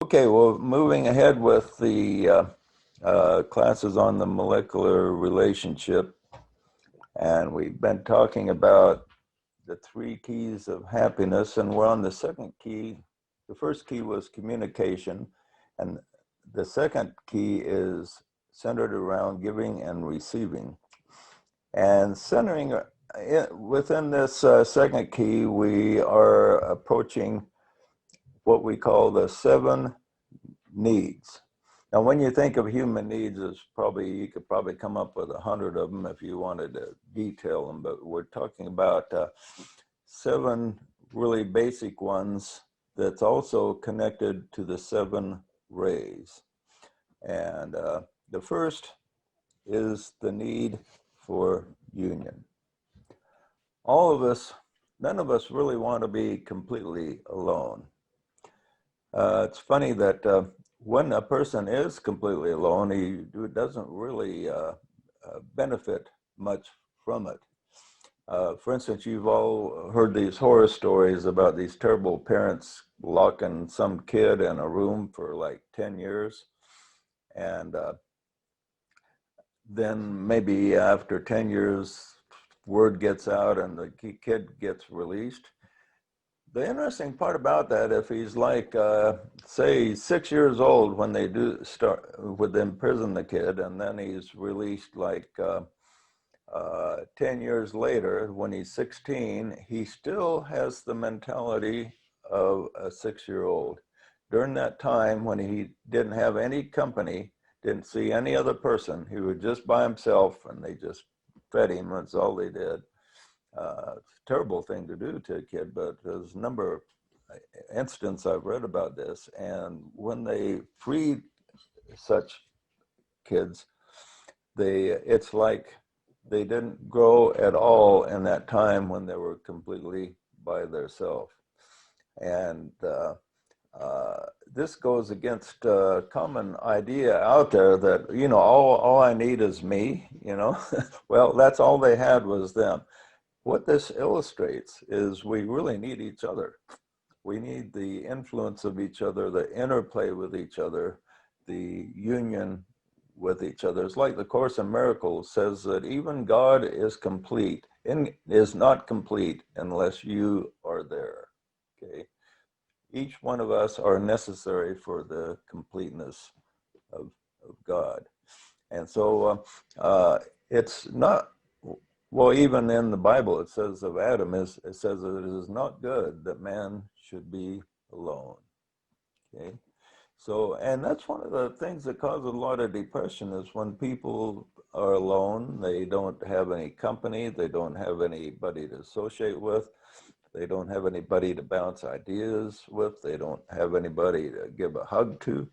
Okay, well, moving ahead with the classes on the molecular relationship, and we've been talking about the three keys of happiness, and we're on the second key. The first key was communication, and the second key is centered around giving and receiving. And centering within this second key, we are approaching what we call the seven needs. Now, when you think of human needs, you could probably come up with 100 of them if you wanted to detail them, but we're talking about seven really basic ones that's also connected to the seven rays. And the first is the need for union. All of us, none of us really want to be completely alone. It's funny that when a person is completely alone, he doesn't really benefit much from it. For instance, you've all heard these horror stories about these terrible parents locking some kid in a room for like 10 years. And then maybe after 10 years, word gets out and the kid gets released. The interesting part about that, if he's like, say, 6 years old when they do start with imprison the kid, and then he's released like 10 years later, when he's 16, he still has the mentality of a 6-year-old. During that time when he didn't have any company, didn't see any other person, he was just by himself and they just fed him, that's all they did. It's a terrible thing to do to a kid, but there's a number of instances I've read about this. And when they freed such kids, it's like they didn't grow at all in that time when they were completely by themselves. And this goes against a common idea out there that, all I need is me, Well, that's all they had was them. What this illustrates is we really need each other. We need the influence of each other, the interplay with each other, the union with each other. It's like the Course in Miracles says that even God is complete and is not complete unless you are there. Okay. Each one of us are necessary for the completeness of God. And so it's not, well, even in the Bible, it says of Adam, it says that it is not good that man should be alone. Okay. So, and that's one of the things that causes a lot of depression is when people are alone, they don't have any company, they don't have anybody to associate with, they don't have anybody to bounce ideas with, they don't have anybody to give a hug to.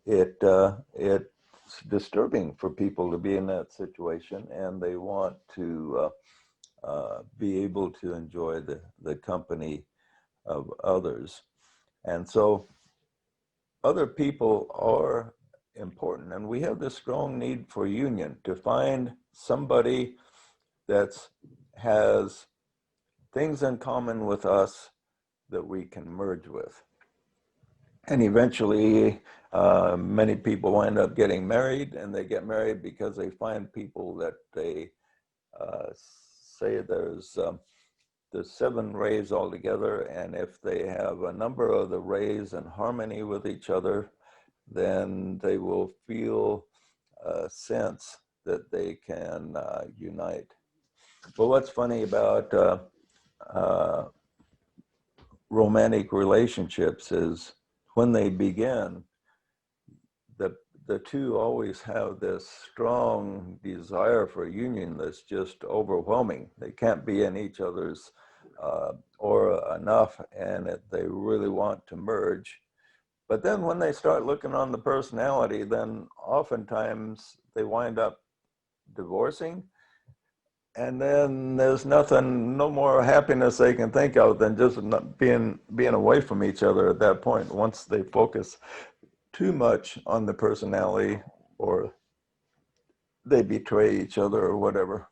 It's disturbing for people to be in that situation, and they want to be able to enjoy the company of others. And so other people are important, and we have this strong need for union, to find somebody that has things in common with us that we can merge with. And eventually, many people wind up getting married, and they get married because they find people that they say there's 7 rays altogether, and if they have a number of the rays in harmony with each other, then they will feel a sense that they can unite. But what's funny about romantic relationships is when they begin, the two always have this strong desire for union that's just overwhelming. They can't be in each other's aura enough, and they really want to merge. But then when they start looking on the personality, then oftentimes they wind up divorcing. And then there's no more happiness they can think of than just not being away from each other at that point, once they focus too much on the personality, or they betray each other or whatever.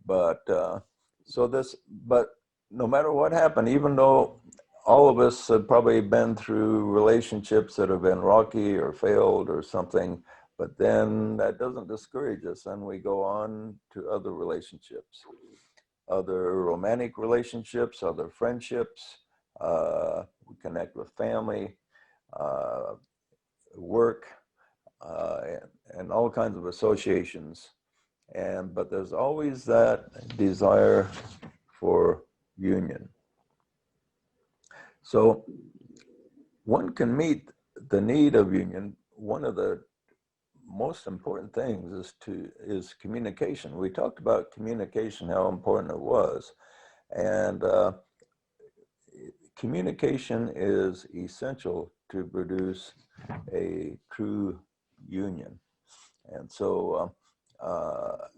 But but no matter what happened, even though all of us have probably been through relationships that have been rocky or failed or something, but then that doesn't discourage us, and we go on to other relationships, other romantic relationships, other friendships. We connect with family, uh, work, and all kinds of associations. But there's always that desire for union. So one can meet the need of union. One of the most important things is communication. We talked about communication, how important it was, and communication is essential to produce a true union. And so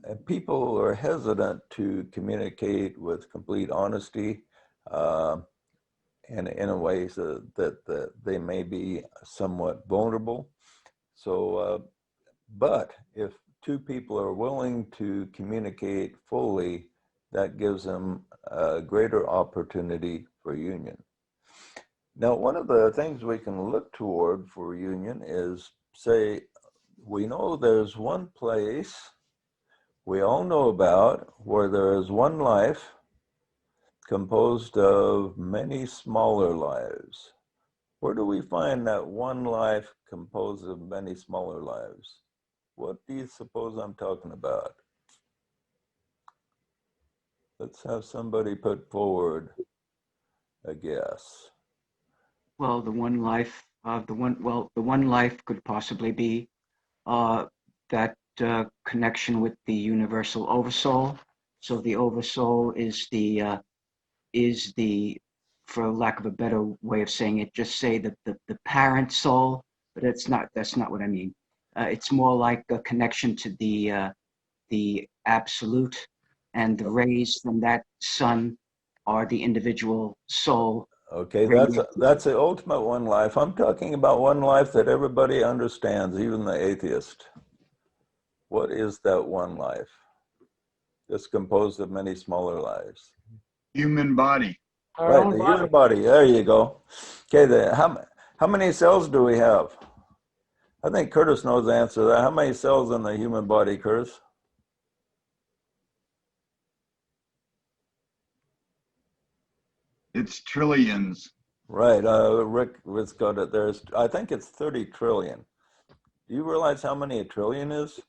and people are hesitant to communicate with complete honesty, and in a way so that they may be somewhat vulnerable. So, but if two people are willing to communicate fully, that gives them a greater opportunity for union. Now, one of the things we can look toward for union is, say, we know there's one place we all know about where there is one life composed of many smaller lives. Where do we find that one life composed of many smaller lives? What do you suppose I'm talking about? Let's have somebody put forward a guess. Well, the one life could possibly be uh, that connection with the universal oversoul. So the oversoul is the, for lack of a better way of saying it, just say the parent soul, but that's not what I mean. It's more like a connection to the absolute, and the rays from that sun are the individual soul. Okay, that's the ultimate one life. I'm talking about one life that everybody understands, even the atheist. What is that one life? It's composed of many smaller lives. Human body. Our Right, own the body. human body. There you go. Okay, how many cells do we have? I think Curtis knows the answer to that. How many cells in the human body, Curtis? It's trillions. Right, Rick was got it. I think it's 30 trillion. Do you realize how many a trillion is?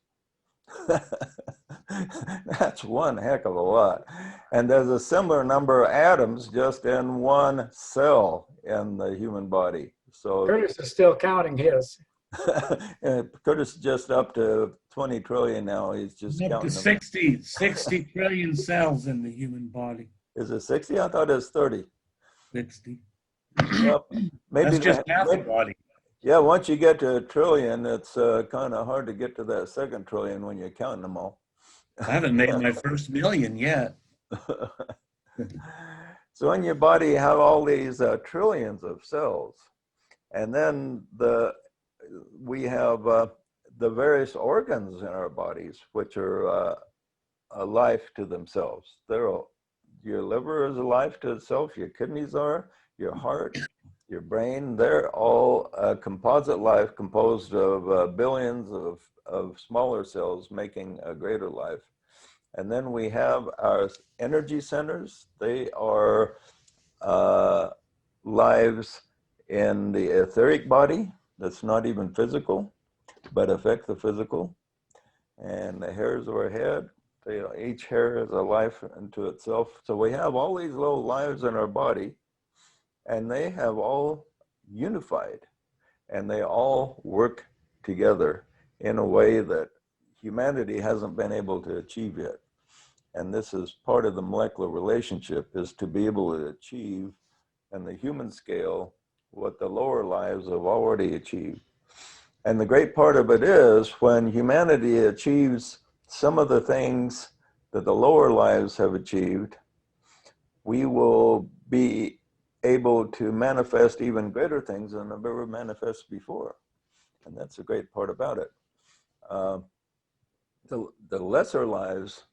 That's one heck of a lot. And there's a similar number of atoms just in one cell in the human body. So Curtis is still counting his. Curtis is just up to 20 trillion now. He's just Up to counting them. 60 trillion cells in the human body. Is it 60? I thought it was 30. 60. Well, maybe That's just half the body. Yeah, once you get to a trillion, it's kind of hard to get to that second trillion when you're counting them all. I haven't made my first million yet. So in your body, you have all these trillions of cells. And then we have the various organs in our bodies, which are a life to themselves. Your liver is a life to itself, your kidneys are, your heart, your brain, they're all a composite life composed of billions of smaller cells making a greater life. And then we have our energy centers. They are lives in the etheric body that's not even physical, but affect the physical. And the hairs of our head, each hair is a life unto itself. So we have all these little lives in our body, and they have all unified, and they all work together in a way that humanity hasn't been able to achieve yet. And this is part of the molecular relationship, is to be able to achieve on the human scale what the lower lives have already achieved. And the great part of it is when humanity achieves some of the things that the lower lives have achieved, we will be able to manifest even greater things than have ever manifested before. And that's the great part about it. The lesser lives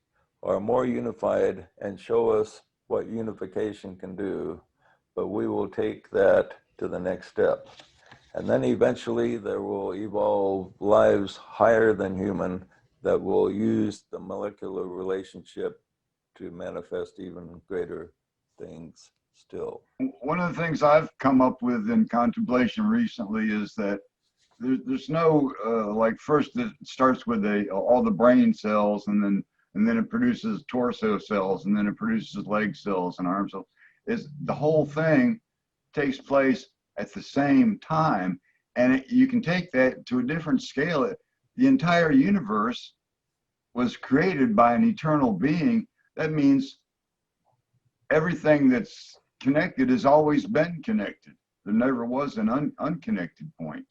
are more unified and show us what unification can do. but we will take that to the next step. And then eventually there will evolve lives higher than human that will use the molecular relationship to manifest even greater things still. One of the things I've come up with in contemplation recently is that there's no like first it starts with all the brain cells, and then it produces torso cells, and then it produces leg cells and arm cells. Is the whole thing takes place at the same time, and you can take that to a different scale. The entire universe was created by an eternal being. That means everything that's connected has always been connected. There never was an unconnected point.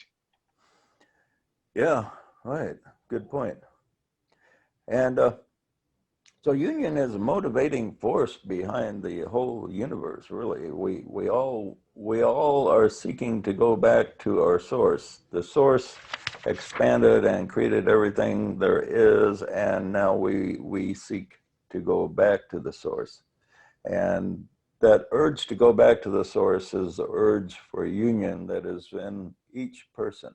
Yeah, right. Good point. And so union is a motivating force behind the whole universe, really. We all are seeking to go back to our source. The source expanded and created everything there is, and now we seek to go back to the source. And that urge to go back to the source is the urge for union that is in each person.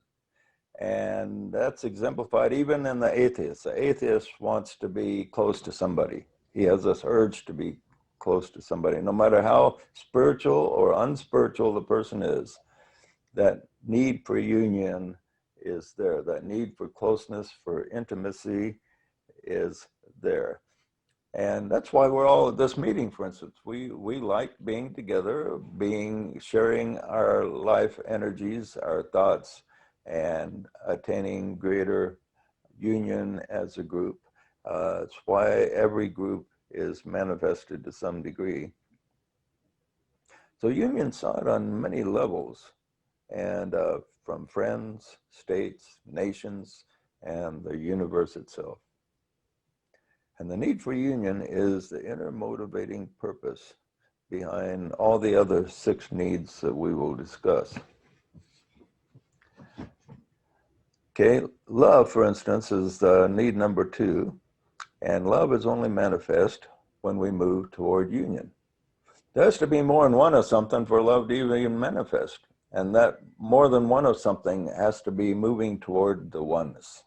And that's exemplified even in the atheist. The atheist wants to be close to somebody. He has this urge to be close to somebody. No matter how spiritual or unspiritual the person is, that need for union is there. That need for closeness, for intimacy is there. And that's why we're all at this meeting, for instance. We like being together, sharing our life energies, our thoughts, and attaining greater union as a group. It's why every group is manifested to some degree. So union sought on many levels, and from friends, states, nations, and the universe itself. And the need for union is the inner motivating purpose behind all the other 6 needs that we will discuss. Okay, love, for instance, is need number 2, and love is only manifest when we move toward union. There has to be more than one of something for love to even manifest, and that more than one of something has to be moving toward the oneness,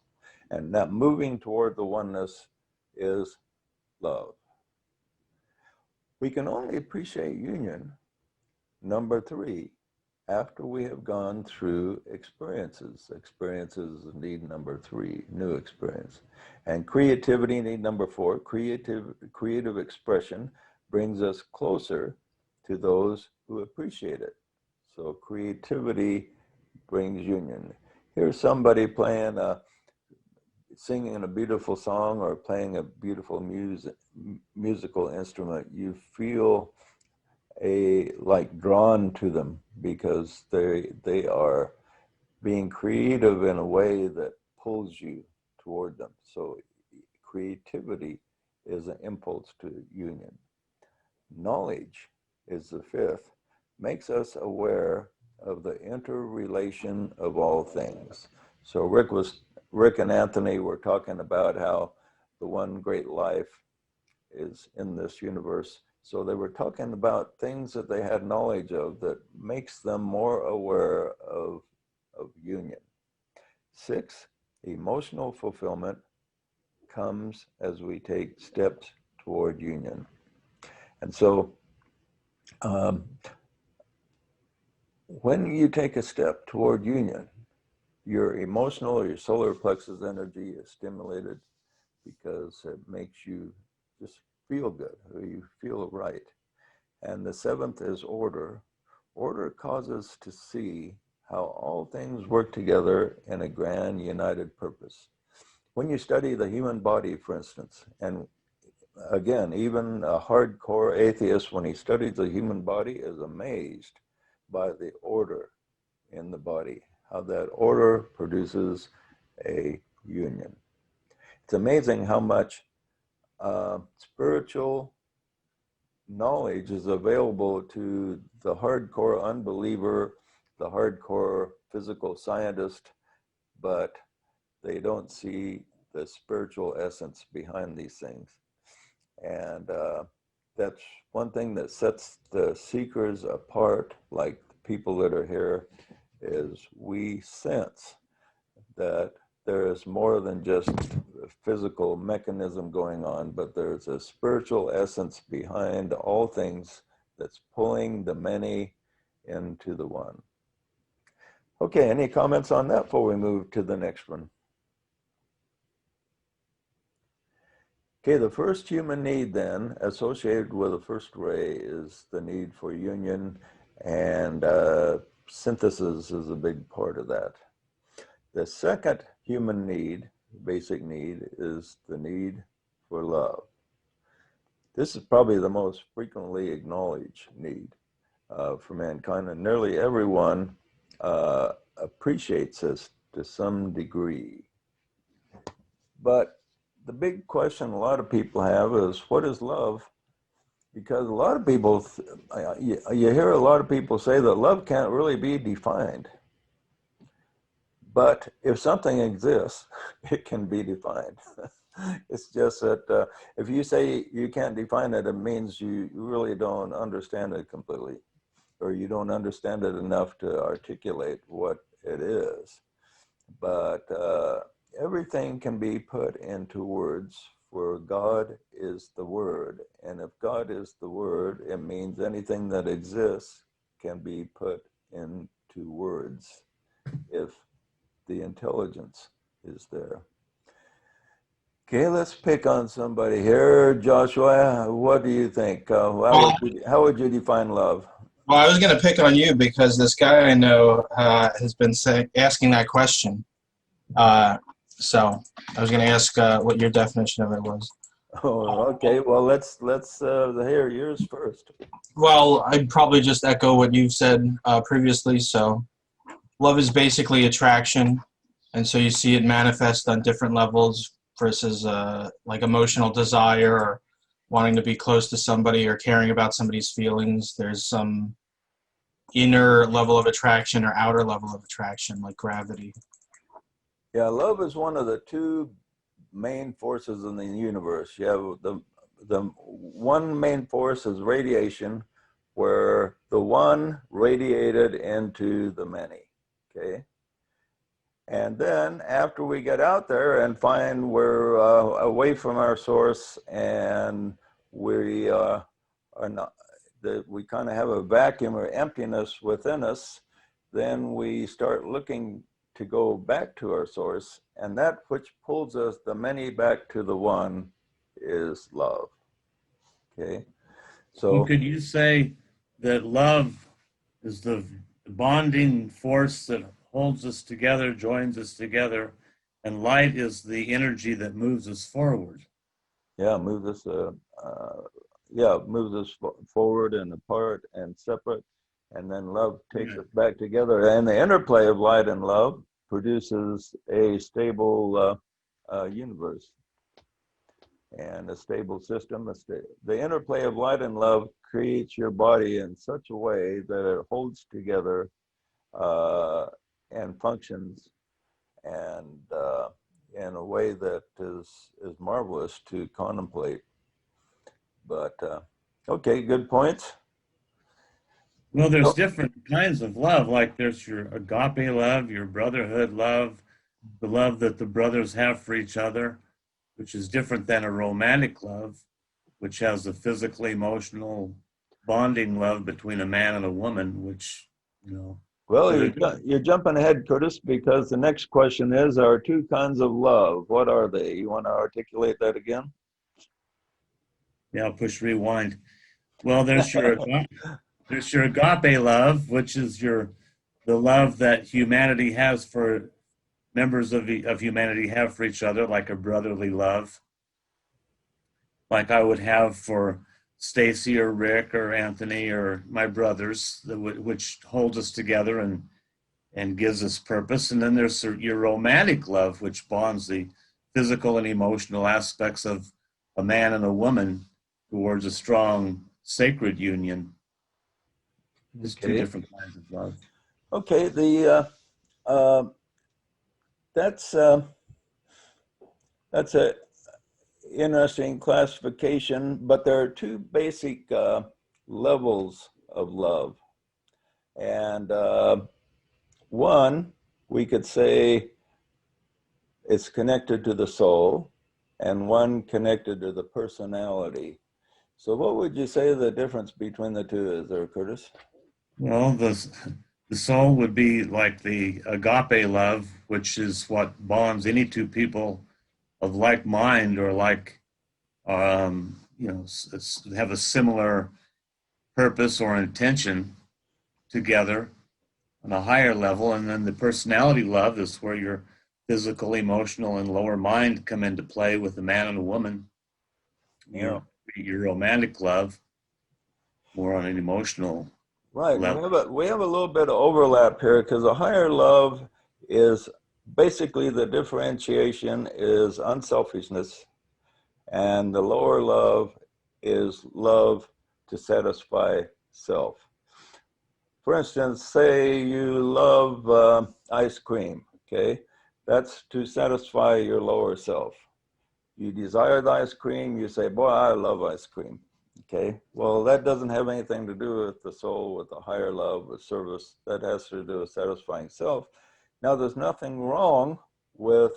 and that moving toward the oneness is love. We can only appreciate union, number 3, after we have gone through experiences. Experiences need number 3, new experience. And creativity need number 4. Creative expression brings us closer to those who appreciate it. So creativity brings union. Here's somebody singing a beautiful song or playing a beautiful musical instrument. You feel like drawn to them because they are being creative in a way that pulls you toward them. So creativity is an impulse to union. Knowledge is the 5th, makes us aware of the interrelation of all things. So Rick and Anthony were talking about how the one great life is in this universe. So they were talking about things that they had knowledge of that makes them more aware of union. 6, emotional fulfillment comes as we take steps toward union. And so when you take a step toward union, your emotional or your solar plexus energy is stimulated because it makes you just feel good, or you feel right. And the 7th is order. Order causes to see how all things work together in a grand united purpose. When you study the human body, for instance, and again, even a hardcore atheist, when he studies the human body, is amazed by the order in the body, how that order produces a union. It's amazing how much spiritual knowledge is available to the hardcore unbeliever, the hardcore physical scientist, but they don't see the spiritual essence behind these things. And that's one thing that sets the seekers apart, like the people that are here, is we sense that there is more than just a physical mechanism going on, but there's a spiritual essence behind all things that's pulling the many into the one. Okay, any comments on that before we move to the next one? Okay, the first human need then associated with the first ray is the need for union, and synthesis is a big part of that. The second human need, basic need, is the need for love. This is probably the most frequently acknowledged need for mankind, and nearly everyone appreciates this to some degree. But the big question a lot of people have is, what is love? Because a lot of people, you hear a lot of people say that love can't really be defined. But if something exists, it can be defined. It's just that if you say you can't define it, it means you really don't understand it completely, or you don't understand it enough to articulate what it is. But everything can be put into words, for God is the Word. And if God is the Word, it means anything that exists can be put into words if the intelligence is there. Okay, let's pick on somebody here. Joshua, what do you think? How would you define love? Well, I was going to pick on you because this guy I know has been asking that question. So I was going to ask what your definition of it was. Oh, okay. Well, let's hear yours first. Well, I'd probably just echo what you've said previously. So love is basically attraction. And so you see it manifest on different levels versus like emotional desire or wanting to be close to somebody or caring about somebody's feelings. There's some inner level of attraction or outer level of attraction, like gravity. Yeah, love is one of the two main forces in the universe. You have the one main force is radiation, where the one radiated into the many, okay? And then after we get out there and find we're away from our source and we are not, that we kind of have a vacuum or emptiness within us, then we start looking to go back to our source, and that which pulls us the many back to the one is love. Okay, so Well, could you say that love is the bonding force that holds us together, joins us together, and light is the energy that moves us forward? yeah, moves us forward and apart and separate, and then love takes us back together. And the interplay of light and love produces a stable universe and a stable system. The interplay of light and love creates your body in such a way that it holds together and functions and in a way that is marvelous to contemplate. But okay, good points. Well, there's different kinds of love, like there's your agape love, your brotherhood love, the love that the brothers have for each other, which is different than a romantic love, which has a physical, emotional bonding love between a man and a woman, which, you know. Well, you're jumping ahead, Curtis, because the next question is, there are two kinds of love. What are they? You want to articulate that again? Yeah, I'll push rewind. Well, there's your agape love, which is the love that humanity has for members of humanity have for each other, like a brotherly love, like I would have for Stacy or Rick or Anthony or my brothers, which holds us together and gives us purpose. And then there's your romantic love, which bonds the physical and emotional aspects of a man and a woman towards a strong sacred union. There's two different kinds of love. Okay, that's interesting classification, but there are two basic levels of love. And one, we could say it's connected to the soul, and one connected to the personality. So what would you say the difference between the two is there, Curtis? Well, the soul would be like the agape love, which is what bonds any two people of like mind or like, have a similar purpose or intention together on a higher level. And then the personality love is where your physical, emotional, and lower mind come into play with a man and a woman. Yeah. Your romantic love, more on an emotional Right. level. We have a little bit of overlap here because a higher love is basically the differentiation is unselfishness, and the lower love is love to satisfy self. For instance, say you love ice cream, okay? That's to satisfy your lower self. You desire the ice cream, you say, boy, I love ice cream. Okay, well, that doesn't have anything to do with the soul, with the higher love, with service. That has to do with satisfying self. Now, there's nothing wrong with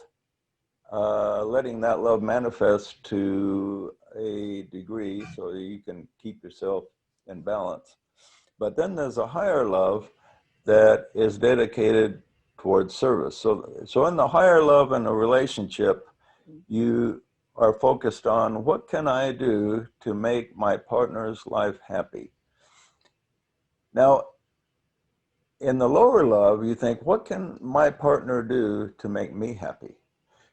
letting that love manifest to a degree so you can keep yourself in balance. But then there's a higher love that is dedicated towards service. So in the higher love in a relationship, you are focused on what can I do to make my partner's life happy. Now, in the lower love, you think, what can my partner do to make me happy?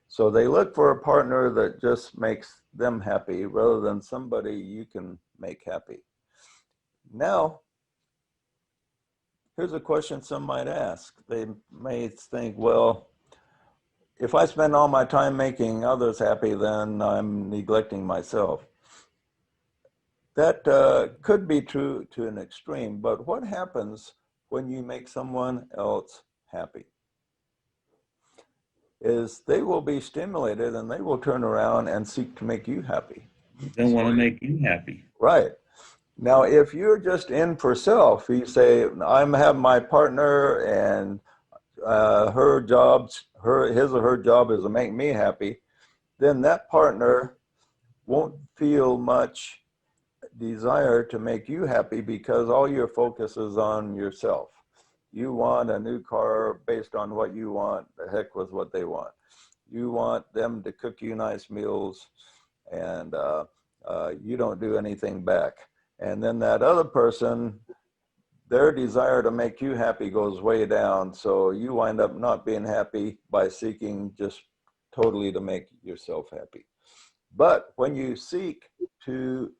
So they look for a partner that just makes them happy rather than somebody you can make happy. Now, here's a question some might ask. They may think, well, if I spend all my time making others happy, then I'm neglecting myself. That could be true to an extreme, but what happens when you make someone else happy? Is they will be stimulated and they will turn around and seek to make you happy. They want to make you happy. Right. Now, if you're just in for self, you say, I'm having my partner and his or her job is to make me happy, then that partner won't feel much desire to make you happy because all your focus is on yourself. You want a new car based on what you want, the heck with what they want. You want them to cook you nice meals and you don't do anything back. And then that other person, their desire to make you happy goes way down. So you wind up not being happy by seeking just totally to make yourself happy. But when you seek to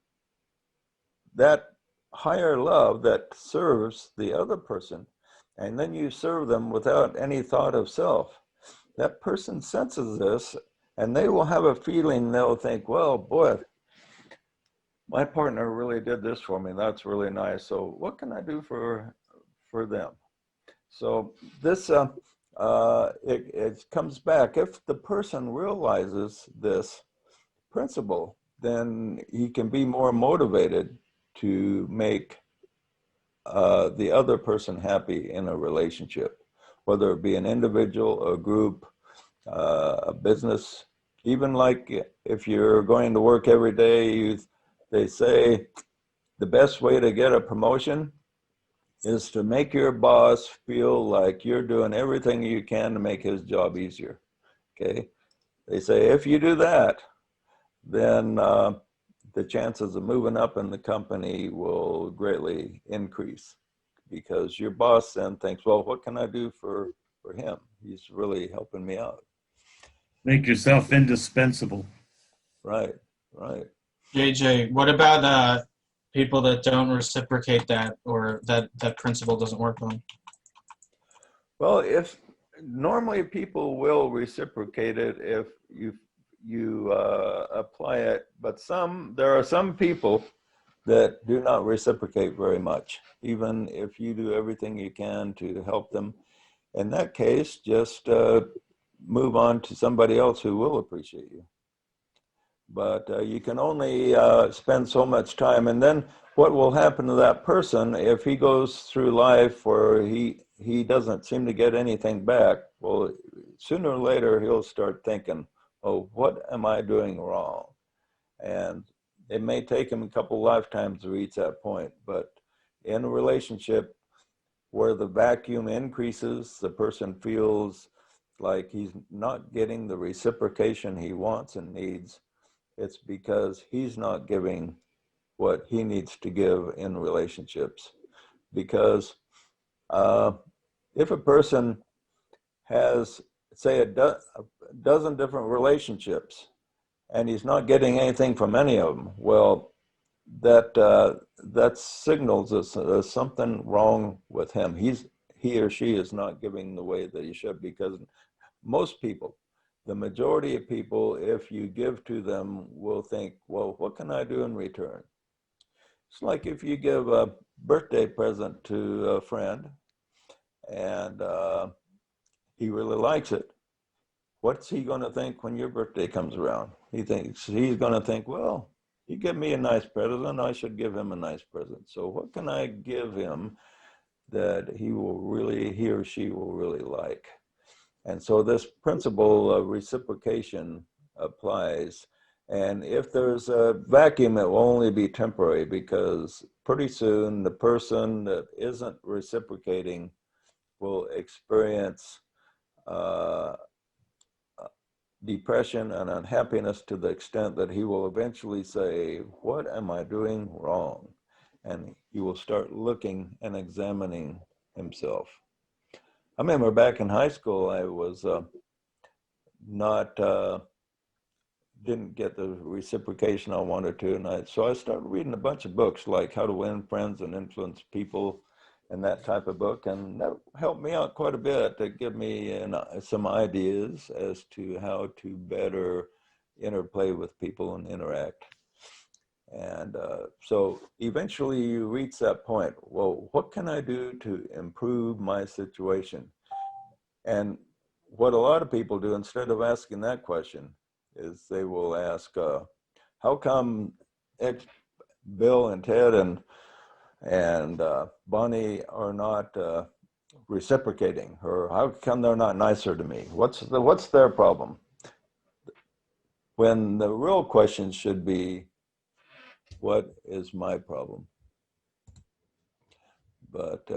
that higher love that serves the other person, and then you serve them without any thought of self, that person senses this and they will have a feeling, they'll think, well, boy, my partner really did this for me. That's really nice. So what can I do for them? So this, it comes back. If the person realizes this principle, then he can be more motivated to make the other person happy in a relationship, whether it be an individual, a group, a business. Even like if you're going to work every day, they say the best way to get a promotion is to make your boss feel like you're doing everything you can to make his job easier. Okay. They say if you do that, then the chances of moving up in the company will greatly increase because your boss then thinks, well, what can I do for him? He's really helping me out. Make yourself indispensable. Right, right. JJ, what about people that don't reciprocate that or that principle doesn't work on? Well, if normally people will reciprocate it if you apply it, but there are some people that do not reciprocate very much, even if you do everything you can to help them. In that case, just move on to somebody else who will appreciate you. but you can only spend so much time. And then what will happen to that person if he goes through life where he doesn't seem to get anything back? Well, sooner or later, he'll start thinking, oh, what am I doing wrong? And it may take him a couple lifetimes to reach that point, but in a relationship where the vacuum increases, the person feels like he's not getting the reciprocation he wants and needs. It's because he's not giving what he needs to give in relationships. Because if a person has, say, a dozen different relationships and he's not getting anything from any of them, well, that signals us there's something wrong with him. He or she is not giving the way that he should, because most people, the majority of people, if you give to them, will think, well, what can I do in return? It's like if you give a birthday present to a friend and he really likes it. What's he going to think when your birthday comes around? He's going to think, well, he gave me a nice present, I should give him a nice present. So what can I give him that he or she will really like? And so this principle of reciprocation applies. And if there's a vacuum, it will only be temporary, because pretty soon the person that isn't reciprocating will experience depression and unhappiness to the extent that he will eventually say, what am I doing wrong? And he will start looking and examining himself. I remember back in high school, I was didn't get the reciprocation I wanted to. And so I started reading a bunch of books like How to Win Friends and Influence People and that type of book. And that helped me out quite a bit to give me some ideas as to how to better interplay with people and interact. And so eventually you reach that point. Well, what can I do to improve my situation? And what a lot of people do, instead of asking that question, is they will ask, how come Bill and Ted and Bonnie are not reciprocating? Or how come they're not nicer to me? What's their problem? When the real question should be, what is my problem? But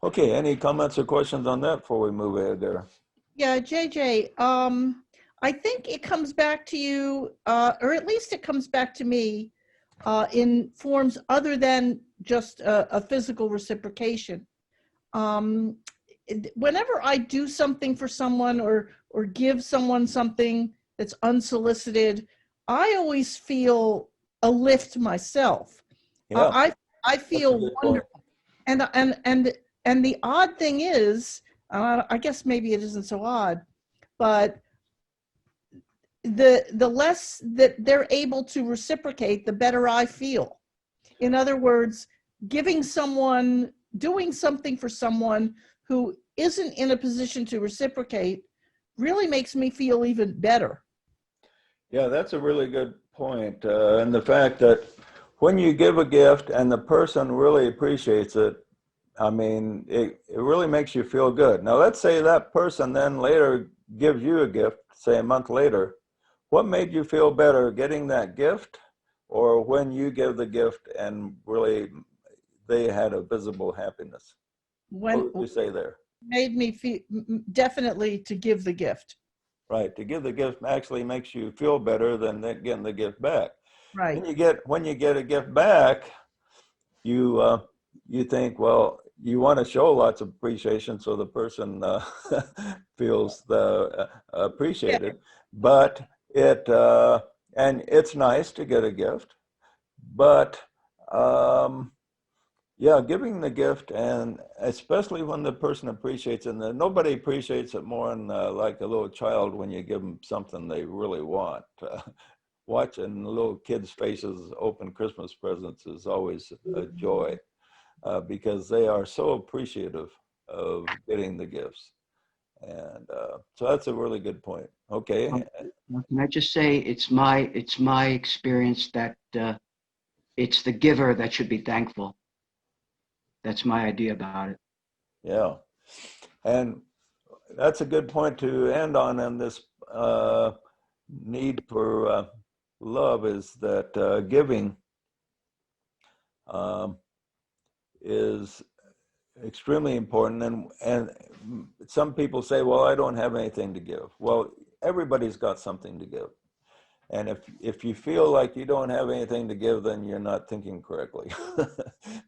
okay, any comments or questions on that before we move ahead there? Yeah, JJ, I think it comes back to you, or at least it comes back to me in forms other than just a physical reciprocation. Whenever I do something for someone or give someone something that's unsolicited, I always feel a lift myself. Yeah, I feel wonderful. And the odd thing is, I guess maybe it isn't so odd, but the less that they're able to reciprocate, the better I feel. In other words, doing something for someone who isn't in a position to reciprocate really makes me feel even better. yeah, that's a really good point. And the fact that when you give a gift and the person really appreciates it, I mean, it really makes you feel good. Now, let's say that person then later gives you a gift, say a month later. What made you feel better, getting that gift, or when you give the gift and really they had a visible happiness? When What would you say there? made me feel definitely to give the gift. Right, to give the gift actually makes you feel better than getting the gift back. Right. When you get a gift back, you think, well, you want to show lots of appreciation so the person feels appreciated. But and it's nice to get a gift, but yeah, giving the gift, and especially when the person appreciates it, and nobody appreciates it more than like a little child when you give them something they really want. Watching little kids' faces open Christmas presents is always a joy. Because they are so appreciative of getting the gifts. And so that's a really good point. Okay. Well, can I just say it's my experience that it's the giver that should be thankful. That's my idea about it. Yeah. And that's a good point to end on in this need for love, is that giving is extremely important. And some people say, well, I don't have anything to give. Well, everybody's got something to give. And if you feel like you don't have anything to give, then you're not thinking correctly.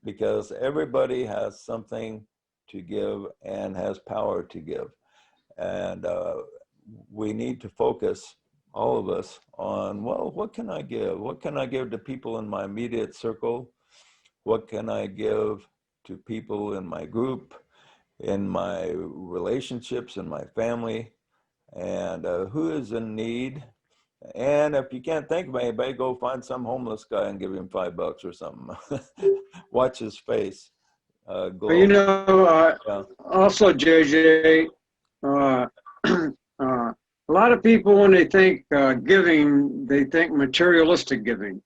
Because everybody has something to give and has power to give. And we need to focus, all of us, on, well, what can I give? What can I give to people in my immediate circle? What can I give to people in my group, in my relationships, in my family? And who is in need? And if you can't think of anybody, go find some homeless guy and give him $5 or something. Watch his face glow. But you know, Yeah. also, JJ, a lot of people, when they think giving, they think materialistic giving.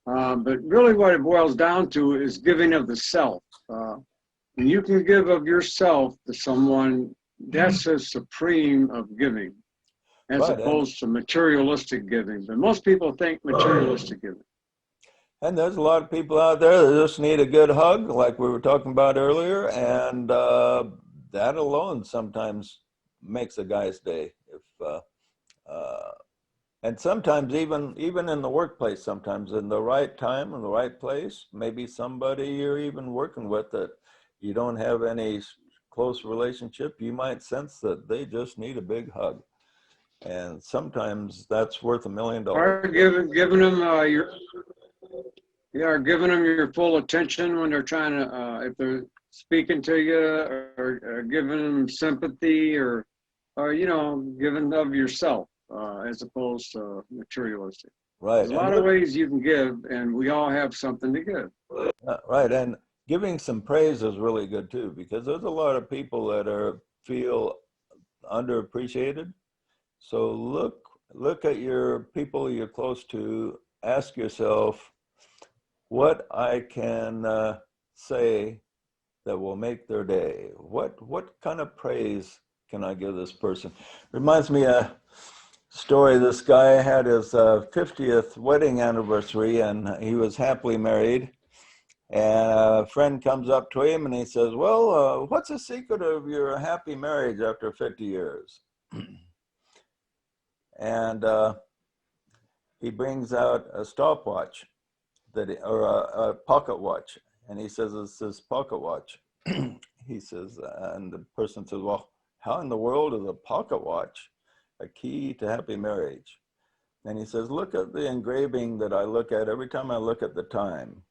But really what it boils down to is giving of the self. When you can give of yourself to someone, that's a supreme of giving, as Right, opposed to materialistic giving. But most people think materialistic giving. And there's a lot of people out there that just need a good hug, like we were talking about earlier, and that alone sometimes makes a guy's day. And sometimes even in the workplace, sometimes in the right time, in the right place, maybe somebody you're even working with that you don't have any close relationship, you might sense that they just need a big hug. And sometimes that's worth $1 million. Or giving them giving them your full attention when they're trying to, if they're speaking to you, or giving them sympathy, or you know, giving of yourself, as opposed to materialistic. Right. There's a lot of ways you can give, and we all have something to give. Right. And giving some praise is really good too, because there's a lot of people that feel underappreciated. So look at your people you're close to. Ask yourself what I can say that will make their day. What kind of praise can I give this person? Reminds me a story. This guy had his 50th wedding anniversary, and he was happily married. And a friend comes up to him and he says, well, what's the secret of your happy marriage after 50 years? And he brings out a stopwatch or a pocket watch. And he says, it's this pocket watch. He says, and the person says, well, how in the world is a pocket watch a key to happy marriage? And he says, look at the engraving that I look at every time I look at the time.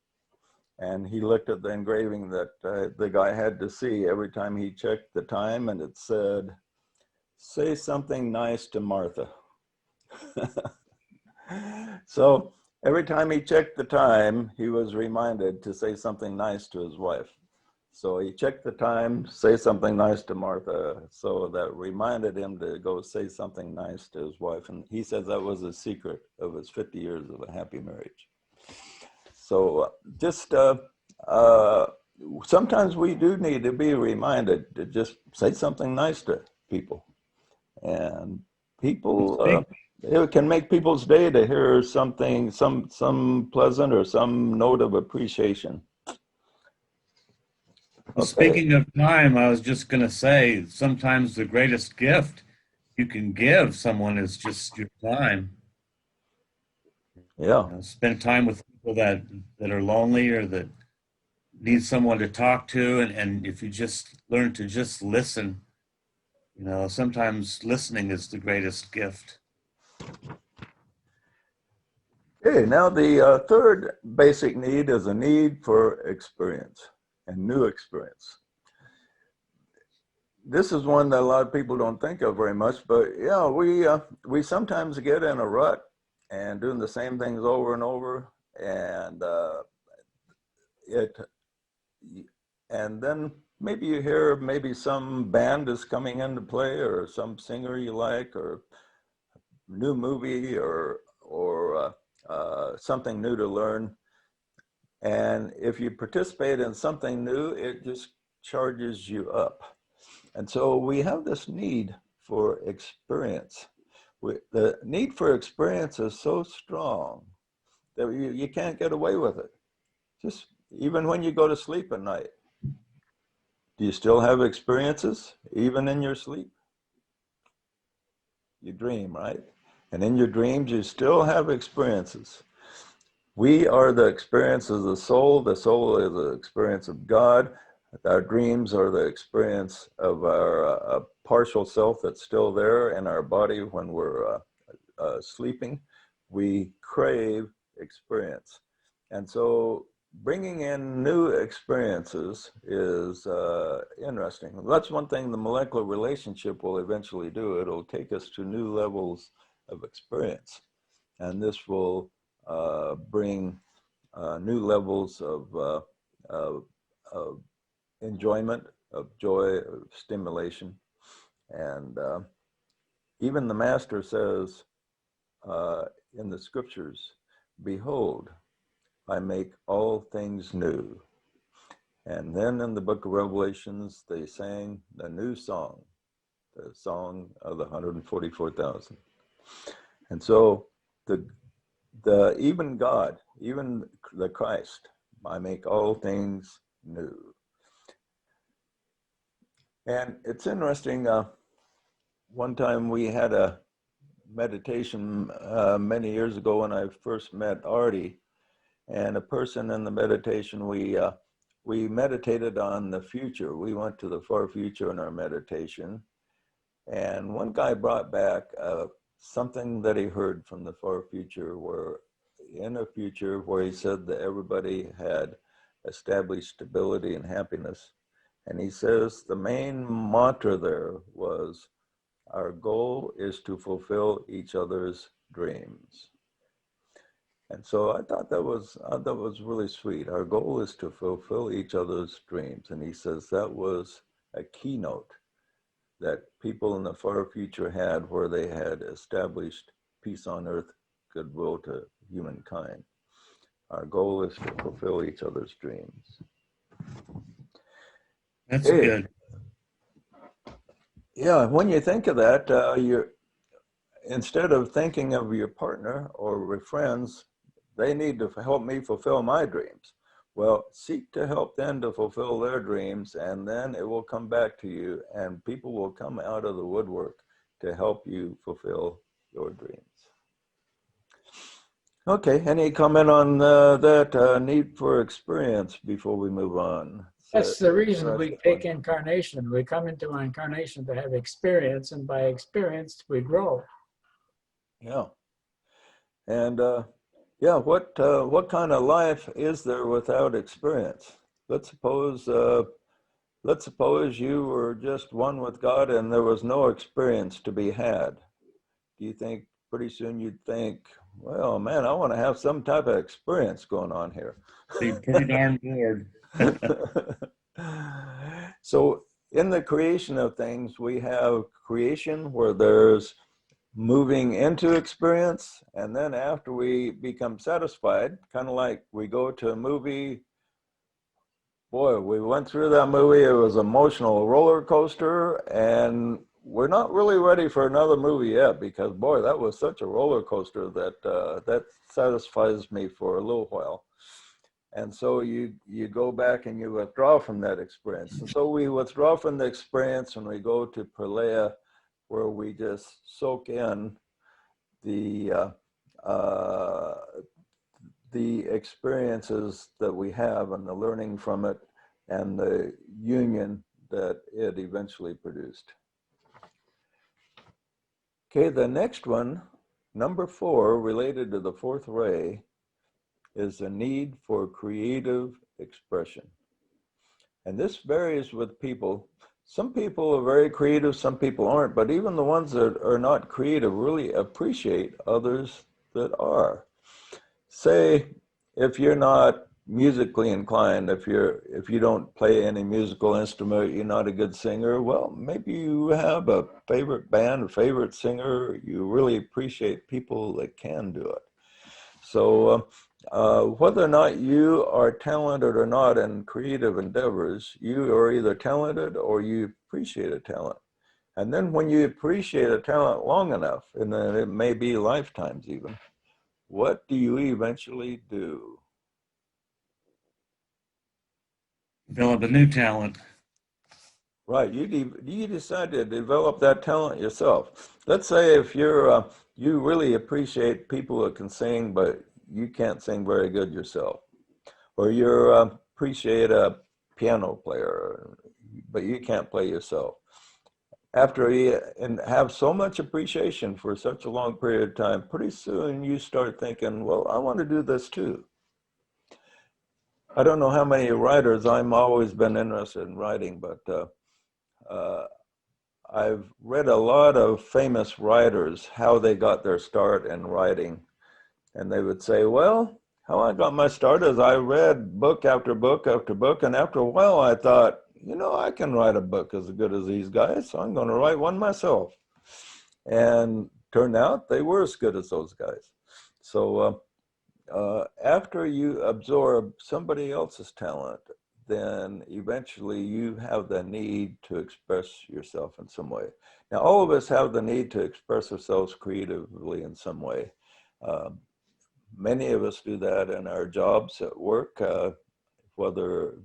And he looked at the engraving that the guy had to see every time he checked the time, and it said, say something nice to Martha. So every time he checked the time, he was reminded to say something nice to his wife. So he checked the time, say something nice to Martha. So that reminded him to go say something nice to his wife. And he says that was the secret of his 50 years of a happy marriage. So just sometimes we do need to be reminded to just say something nice to people. And people, it can make people's day to hear something, some pleasant or some note of appreciation. Well, speaking of time, I was just going to say, sometimes the greatest gift you can give someone is just your time. Yeah. You know, spend time with people that are lonely or that need someone to talk to. And if you just learn to just listen, you know, sometimes listening is the greatest gift. Okay, now the third basic need is a need for experience and new experience. This is one that a lot of people don't think of very much, but yeah, we sometimes get in a rut and doing the same things over and over, and then maybe you hear maybe some band is coming into play, or some singer you like, or new movie, or something new to learn. And if you participate in something new, it just charges you up. And so we have this need for experience. The need for experience is so strong that you can't get away with it. Just even when you go to sleep at night, do you still have experiences even in your sleep? You dream, right? And in your dreams, you still have experiences. We are the experience of the soul. The soul is the experience of God. Our dreams are the experience of our partial self that's still there in our body when we're sleeping. We crave experience. And so bringing in new experiences is interesting. That's one thing the molecular relationship will eventually do. It'll take us to new levels of experience. And this will bring new levels of enjoyment, of joy, of stimulation. And even the master says in the scriptures, behold, I make all things new. And then in the book of Revelations, they sang the new song, the song of the 144,000. And so the even God, even the Christ, I make all things new. And it's interesting, one time we had a meditation many years ago when I first met Artie, and a person in the meditation, we meditated on the future. We went to the far future in our meditation. And one guy brought back something that he heard from the far future, where in a future where he said that everybody had established stability and happiness. And he says the main mantra there was, our goal is to fulfill each other's dreams. And so I thought that was really sweet. Our goal is to fulfill each other's dreams. And he says that was a keynote that people in the far future had, where they had established peace on earth, goodwill to humankind. Our goal is to fulfill each other's dreams. That's Hey. good. Yeah, when you think of that, instead of thinking of your partner or your friends, they need to help me fulfill my dreams. Well, seek to help them to fulfill their dreams, and then it will come back to you, and people will come out of the woodwork to help you fulfill your dreams. Okay, any comment on that need for experience before we move on? That's the reason we take incarnation. We come into incarnation to have experience, and by experience, we grow. Yeah. And yeah, what kind of life is there without experience? Let's suppose you were just one with God and there was no experience to be had. Do you think pretty soon you'd think, well, man, I want to have some type of experience going on here? Be pretty darn bored. So in the creation of things, we have creation where there's moving into experience, and then after we become satisfied, kind of like we go to a movie. Boy, we went through that movie, it was an emotional roller coaster, and we're not really ready for another movie yet, because boy, that was such a roller coaster that that satisfies me for a little while. And so you go back and you withdraw from that experience. And so we withdraw from the experience and we go to Pralaya, where we just soak in the experiences that we have and the learning from it and the union that it eventually produced. Okay, the next one, number 4, related to the fourth ray, is the need for creative expression. And this varies with people. Some people are very creative, some people aren't, but even the ones that are not creative really appreciate others that are. Say, if you're not musically inclined. If you don't play any musical instrument, you're not a good singer. Well, maybe you have a favorite band, a favorite singer. You really appreciate people that can do it. So whether or not you are talented or not in creative endeavors, you are either talented or you appreciate a talent. And then when you appreciate a talent long enough, and then it may be lifetimes even, what do you eventually do? Develop a new talent. Right, you decide to develop that talent yourself. Let's say if you really appreciate people that can sing, but you can't sing very good yourself, or you appreciate a piano player, but you can't play yourself. After you and have so much appreciation for such a long period of time, pretty soon you start thinking, well, I want to do this too. I don't know how many writers, I've always been interested in writing, but I've read a lot of famous writers, how they got their start in writing. And they would say, well, how I got my start is I read book after book after book. And after a while, I thought, I can write a book as good as these guys, so I'm going to write one myself. And turned out they were as good as those guys. So after you absorb somebody else's talent, then eventually you have the need to express yourself in some way. Now, all of us have the need to express ourselves creatively in some way. Many of us do that in our jobs at work, whether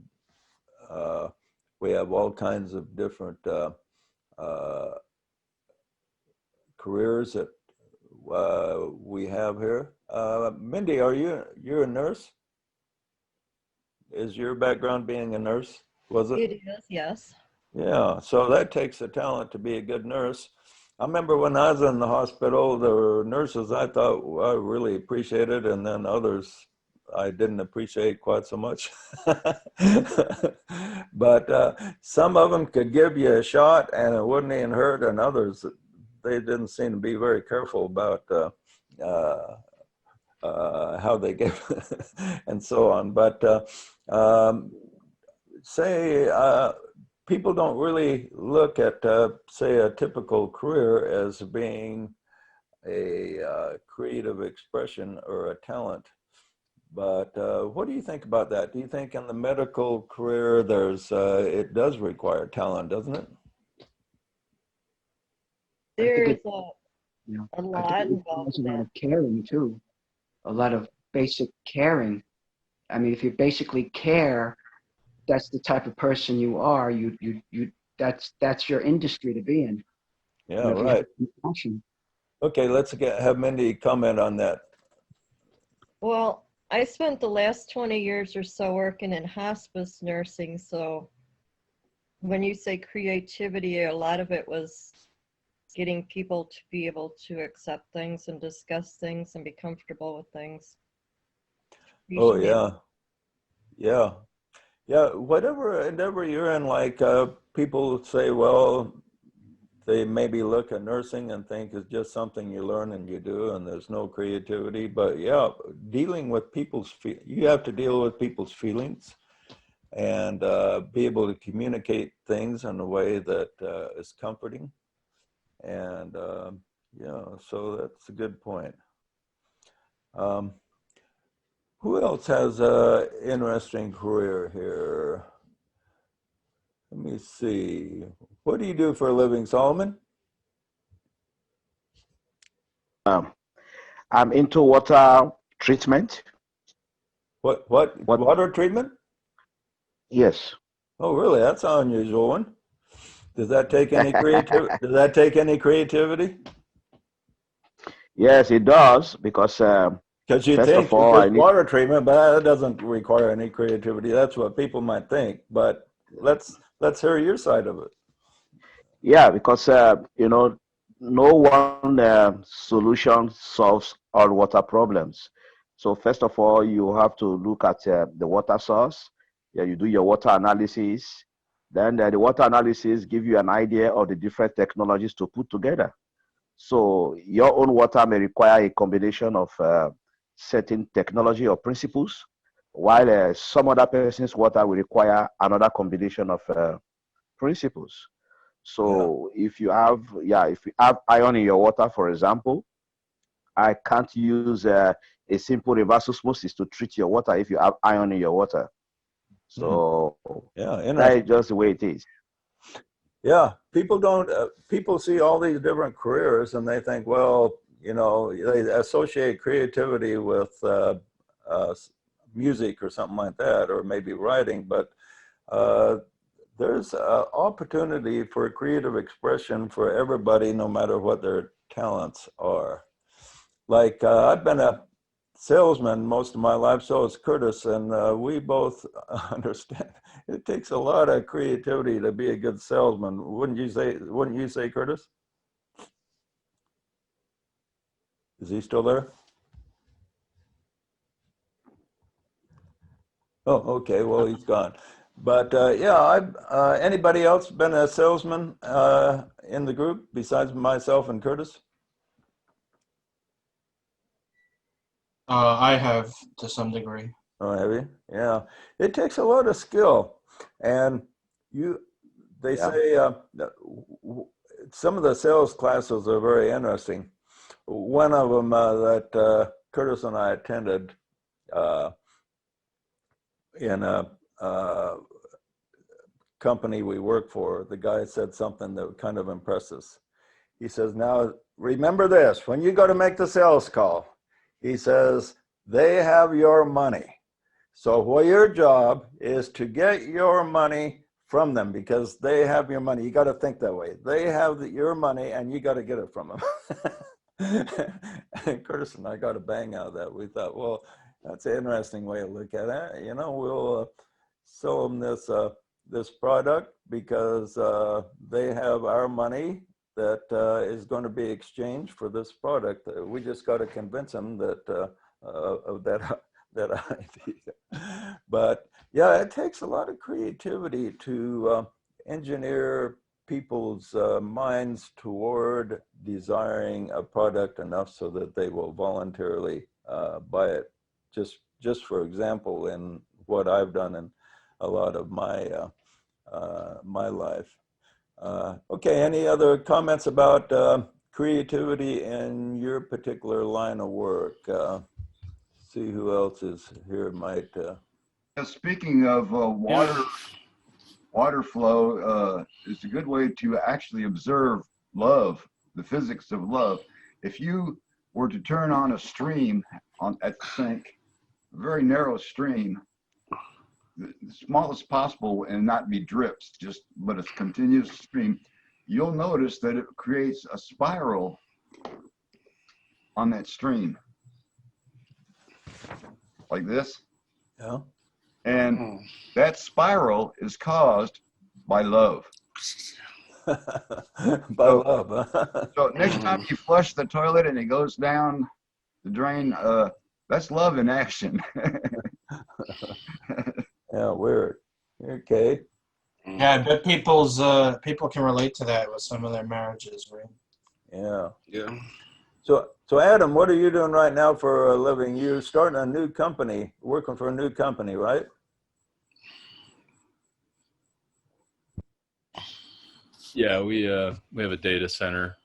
we have all kinds of different careers that we have here. Mindy, you're a nurse? Is your background being a nurse? Was it? It is, yes. Yeah, so that takes a talent to be a good nurse. I remember when I was in the hospital, there were nurses I thought I really appreciated, and then others I didn't appreciate quite so much. But some of them could give you a shot and it wouldn't even hurt, and others, they didn't seem to be very careful about how they gave and so on. But people don't really look at, say, a typical career as being a creative expression or a talent. But what do you think about that? Do you think in the medical career it does require talent, doesn't it? There's You know, a I lot think involved there's a in lot that. of caring too, a lot of basic caring. I mean, if you basically care, that's the type of person you are. That's your industry to be in. Yeah, If you right. have compassion. Okay, let's have Mindy comment on that. Well, I spent the last 20 years or so working in hospice nursing. So when you say creativity, a lot of it was getting people to be able to accept things and discuss things and be comfortable with things. Oh, Usually- yeah. Whatever endeavor you're in, like people say, well, they maybe look at nursing and think it's just something you learn and you do, and there's no creativity. But yeah, dealing with you have to deal with people's feelings and be able to communicate things in a way that is comforting. And so that's a good point. Who else has an interesting career here? Let me see. What do you do for a living, Solomon? I'm into water treatment. What water treatment? Yes. Oh, really? That's an unusual one. Does that take any creativity? Does that take any creativity? Yes, it does, because Because you first think of all, it's I need, water treatment, but that doesn't require any creativity. That's what people might think. But let's hear your side of it. yeah, because no one solution solves all water problems. So first of all, you have to look at the water source. Yeah, you do your water analysis. Then the water analysis give you an idea of the different technologies to put together. So your own water may require a combination of certain technology or principles. while some other person's water will require another combination of principles. So if you have iron in your water, for example, I can't use a simple reverse osmosis to treat your water if you have iron in your water. So that is just the way it is. Yeah, people don't. People see all these different careers and they think, well, you know, they associate creativity with music or something like that, or maybe writing. But there's opportunity for creative expression for everybody, no matter what their talents are. Like I've been a salesman most of my life, so is Curtis, and we both understand it takes a lot of creativity to be a good salesman. Wouldn't you say, Curtis? Is he still there? Oh, okay. Well, he's gone. But yeah, anybody else been a salesman in the group besides myself and Curtis? I have to some degree. Oh, have you? Yeah. It takes a lot of skill. And they say some of the sales classes are very interesting. One of them that Curtis and I attended in a company we work for, the guy said something that kind of impressed us. He says, now remember this, when you go to make the sales call, he says, they have your money. So what your job is to get your money from them, because they have your money. You got to think that way. They have your money and you got to get it from them. And Curtis and I got a bang out of that. We thought, well, that's an interesting way to look at it. You know, we'll sell them this product because they have our money that is going to be exchanged for this product. We just got to convince them that of that idea. But yeah, it takes a lot of creativity to engineer people's minds toward desiring a product enough so that they will voluntarily buy it. Just for example, in what I've done in a lot of my my life. Okay, any other comments about creativity in your particular line of work? See who else is here might. Speaking of water flow is a good way to actually observe love, the physics of love. If you were to turn on a stream at the sink, a very narrow stream, the smallest possible, and not be drips, but a continuous stream, you'll notice that it creates a spiral on that stream, like this. Yeah. And that spiral is caused by love. By love. Huh? So next time you flush the toilet and it goes down the drain, that's love in action. Yeah, weird. Okay. Yeah, I bet people can relate to that with some of their marriages, right? Yeah. Yeah. So Adam, what are you doing right now for a living? You're starting a new company, working for a new company, right? Yeah, we have a data center.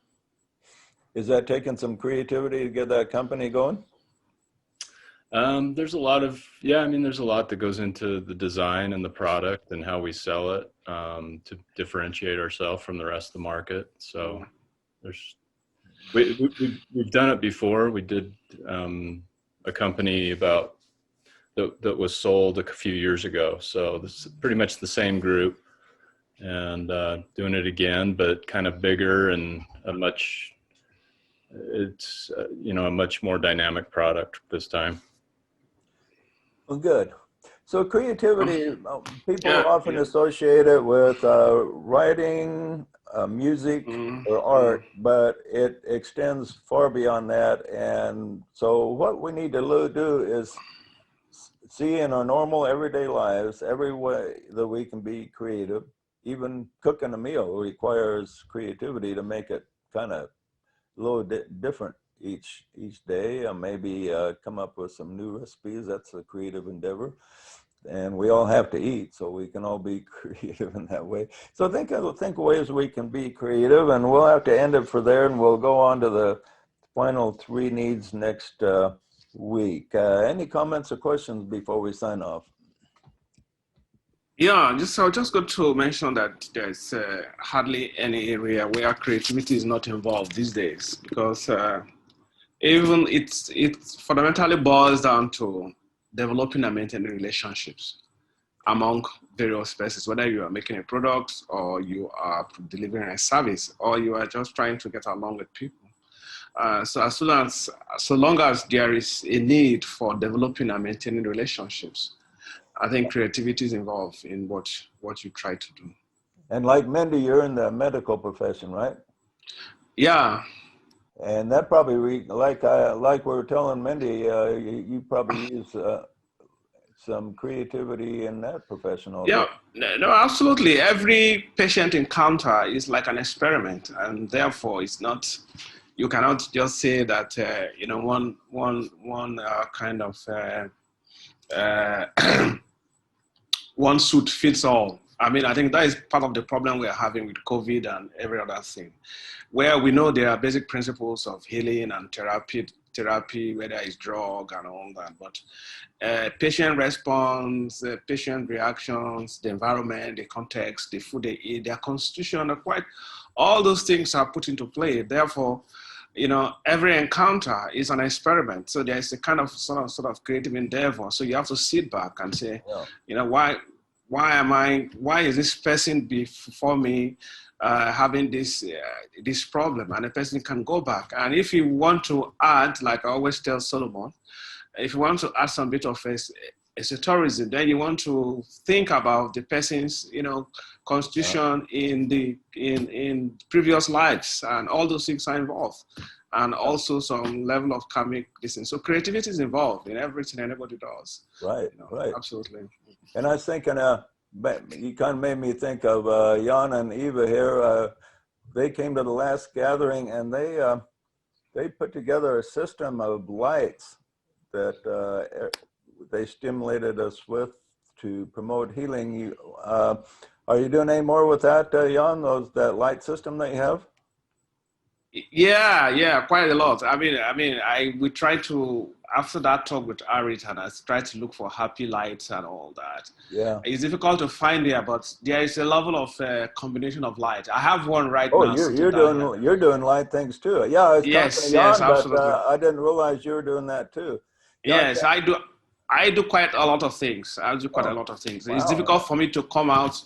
Is that taking some creativity to get that company going? There's a lot of, there's a lot that goes into the design and the product and how we sell it to differentiate ourselves from the rest of the market. So we've done it before. We did a company that was sold a few years ago. So this is pretty much the same group, and doing it again, but kind of bigger and a much more dynamic product this time. Well, good. So creativity, people often associate it with writing, music, or art, but it extends far beyond that. And so what we need to do is see in our normal everyday lives every way that we can be creative. Even cooking a meal requires creativity to make it kind of a little different each day, maybe come up with some new recipes. That's a creative endeavor. And we all have to eat, so we can all be creative in that way. So think of ways we can be creative, and we'll have to end it for there, and we'll go on to the final 3 needs next week. Any comments or questions before we sign off? Yeah, I'll just go to mention that there's hardly any area where creativity is not involved these days, because even it fundamentally boils down to developing and maintaining relationships among various species, whether you are making a product or you are delivering a service or you are just trying to get along with people. So long as there is a need for developing and maintaining relationships, I think creativity is involved in what you try to do. And like Mindy, you're in the medical profession, right? Yeah. And that probably, like we were telling Mindy, you probably use some creativity in that profession also. Yeah, no, absolutely. Every patient encounter is like an experiment, and therefore it's not. You cannot just say that one kind of one suit fits all. I mean, I think that is part of the problem we are having with COVID and every other thing, where we know there are basic principles of healing and therapy, whether it's drug and all that, but patient response, patient reactions, the environment, the context, the food they eat, their constitution, all those things are put into play. Therefore, every encounter is an experiment. So there's a kind of sort of creative endeavor. So you have to sit back and say, why is this person before me having this problem? And the person can go back. And if you want to add, like I always tell Solomon, if you want to add some bit of esotericism, then you want to think about the person's, constitution in previous lives, and all those things are involved, and also some level of karmic distance. So creativity is involved in everything anybody does. Right, right. Absolutely. And I was thinking, you kind of made me think of Jan and Eva here. They came to the last gathering, and they put together a system of lights that they stimulated us with to promote healing. Are you doing any more with that, Jan? That light system that you have? Yeah, quite a lot. I mean, we try to, after that talk with Arit, and I tried to look for happy lights and all that. Yeah. It's difficult to find there, but there is a level of combination of light. I have one right now. Oh, you're doing light things too. Yeah, I was talking to Jan, absolutely. But I didn't realize you were doing that too. Yes, I do. I do quite a lot of things. I do quite a lot of things. Wow. It's difficult for me to come out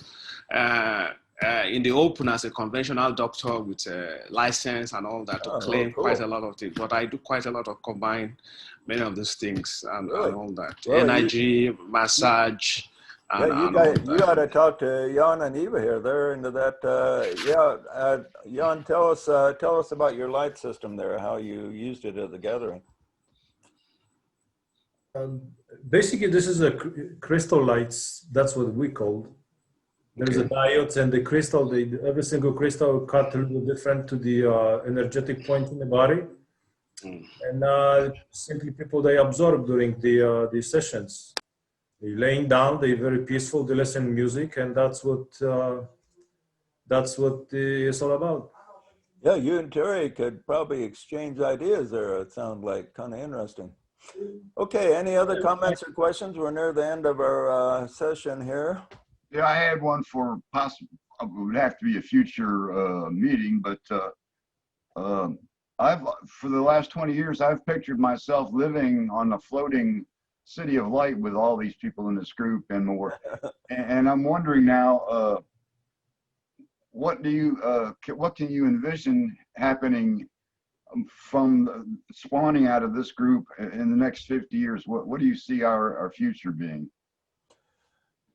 in the open as a conventional doctor with a license and all that to claim quite a lot of things. But I do quite a lot of combine many of these things and all that. Well, energy, massage. You got to talk to Jan and Eva here. They're into that. Jan, tell us about your light system there, how you used it at the gathering. Basically, this is a crystal lights. That's what we called. There's a diodes and the crystal. Every single crystal cut a little different to the energetic point in the body, and simply people they absorb during the sessions. They're laying down. They're very peaceful. They listen to music, and that's what it's all about. Yeah, you and Terry could probably exchange ideas there. It sounds like kind of interesting. Okay, any other comments or questions? We're near the end of our session here. Yeah, I had one for possible. It would have to be a future meeting, but for the last 20 years, I've pictured myself living on a floating city of light with all these people in this group and more. And I'm wondering now, what can you envision happening from spawning out of this group in the next 50 years? What do you see our future being?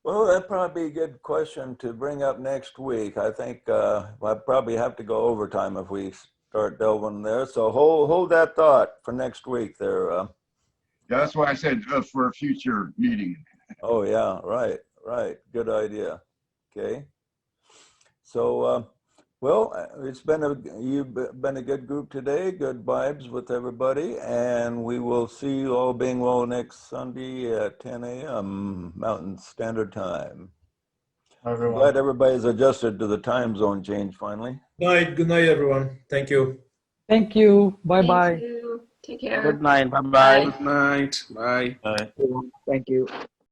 Well, that'd probably be a good question to bring up next week. I think I'll probably have to go overtime if we start delving there. So hold that thought for next week there. Yeah, that's why I said for a future meeting. Oh, yeah, right. Good idea. Okay. So Well, you've been a good group today, good vibes with everybody, and we will see you all being well next Sunday at 10 a.m. Mountain Standard Time. Everyone. Glad everybody's adjusted to the time zone change finally. Good night, everyone. Thank you. Thank you. Bye-bye. Thank you. Take care. Good night. Bye bye. Good night. Bye. Bye. Thank you.